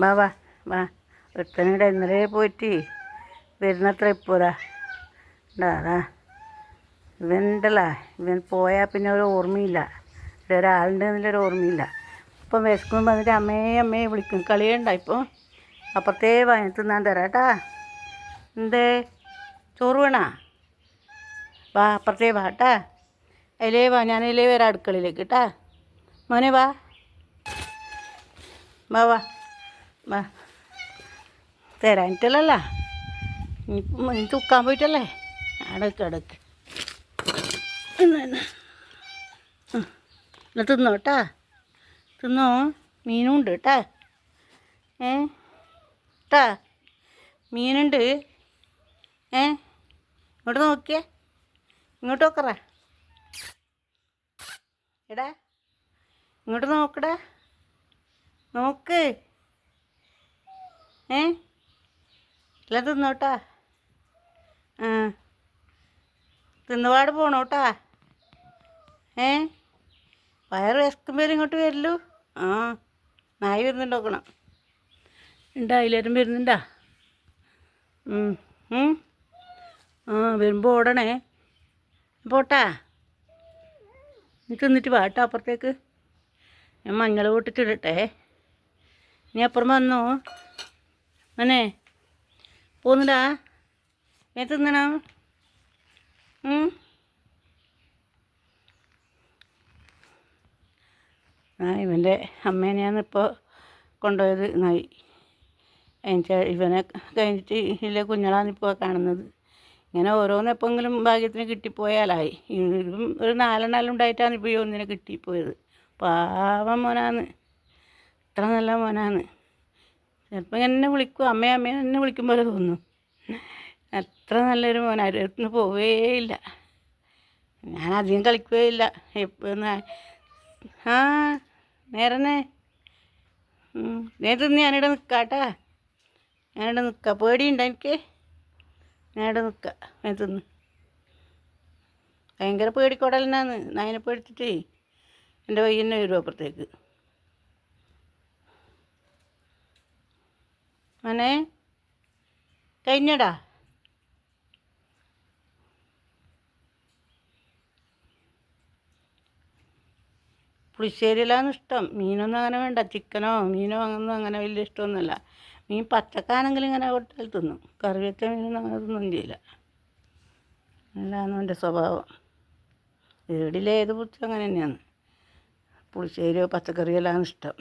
വാ വാ വാ ഒരുത്തനിടെ ഇന്നലെ പോയിട്ട് വരുന്നത്ര ഇപ്പോരാ അതാ ഇവനുണ്ടല്ലോ. ഇവൻ പോയാൽ പിന്നെ ഒരു ഓർമ്മയില്ല, ഇവിടെ ഒരാളുണ്ട് എന്നുള്ളൊരു ഓർമ്മയില്ല. ഇപ്പം വിശക്കും വന്നിട്ട് അമ്മയെ വിളിക്കും. കളിയുണ്ട ഇപ്പോൾ അപ്പുറത്തേ വാങ്ങി തിന്നാൻ തരാം കേട്ടാ. എന്തേ ചോറ് വേണോ? വാ അപ്പുറത്തേ വാ കേട്ടാ. അതിലേ വാ, ഞാൻ അതിലേ വരാം അടുക്കളയിലേക്ക് കേട്ടാ. മോനെ വാ വാ വാ വാ. തരാനിട്ടല്ല, നീ തുക്കാൻ പോയിട്ടല്ലേ. അടക്ക് എന്നാ തിന്നോ കേട്ടാ, തിന്നോ. മീനും ഉണ്ട് കേട്ടാ. കേട്ടാ മീനുണ്ട്. ഇങ്ങോട്ട് നോക്കിയേ, ഇങ്ങോട്ട് നോക്കറ. എടാ ഇങ്ങോട്ട് നോക്കടാ, നോക്ക്. എല്ലാം തിന്നോട്ടാ. തിന്നുപാട് പോണോട്ടാ. വയറ് വിശക്കുമ്പോൾ ഇങ്ങോട്ട് വരല്ലോ. നായി വരുന്നുണ്ടോക്കണം. ഉണ്ടാ അതിലേരും വരുന്നുണ്ടാ. വരുമ്പോൾ ഓടണേ. പോട്ടാ, നീ തിന്നിട്ട് വാട്ടാ അപ്പുറത്തേക്ക്. ഞാൻ മഞ്ഞൾ പൊട്ടിച്ചിടട്ടെ. നീ അപ്പുറം വന്നോ അനെ പോന്നുണ്ടാ. ഞാൻ തിന്നണോ? ഇവൻ്റെ അമ്മേനെയാണ് ഇപ്പോൾ കൊണ്ടുപോയത് നായി. ഇവനെ കഴിഞ്ഞിട്ട് ഇല്ല കുഞ്ഞളാന്നിപ്പോൾ കാണുന്നത്. ഇങ്ങനെ ഓരോന്നെപ്പോഴെങ്കിലും ഭാഗ്യത്തിന് കിട്ടിപ്പോയാലായി. ഇതും ഒരു 4 ഉണ്ടായിട്ടാണ് ഇപ്പോൾ ഈ ഒന്നിനെ കിട്ടിപ്പോയത്. പാവം മോനാന്ന്, ഇത്ര നല്ല മോനാന്ന്. ചിലപ്പോൾ എന്നെ വിളിക്കും, അമ്മയെ എന്നെ വിളിക്കും പോലെ തോന്നും. അത്ര നല്ലൊരു മോനായിരുന്നു. പോവേയില്ല, ഞാൻ അധികം കളിക്കുകയില്ല. എപ്പോഴും നേരനെ നേരത്തെ ഞാനിവിടെ നിൽക്കാട്ടാ. ഞാനിവിടെ നിൽക്കാം. പേടിയുണ്ടോ എനിക്ക്? ഞാനിവിടെ നിൽക്കാം. തിന്ന് ഭയങ്കര പേടിക്കൊടലിനാന്ന്. നായനെ പേടിച്ചിട്ട് എൻ്റെ വഴി തന്നെ വരും അപ്പുറത്തേക്ക്. മോനെ കഴിഞ്ഞടാ. പുളിശ്ശേരിയിലാണ് ഇഷ്ടം. മീനൊന്നും അങ്ങനെ വേണ്ട. ചിക്കനോ മീനോ അങ്ങനെ വലിയ ഇഷ്ടമൊന്നുമല്ല. മീൻ പച്ചക്കാണെങ്കിൽ ഇങ്ങനെ കൊടുത്താൽ തിന്നും. കറി വെച്ച മീനൊന്നും അങ്ങനെ തിന്നും ചെയ്യില്ല. അല്ലാന്ന് എൻ്റെ സ്വഭാവം. വീട്ടിലെ ഏത് പുത്തും അങ്ങനെ തന്നെയാണ്. പുളിശ്ശേരിയോ പച്ചക്കറിയോ എല്ലാം ഇഷ്ടം.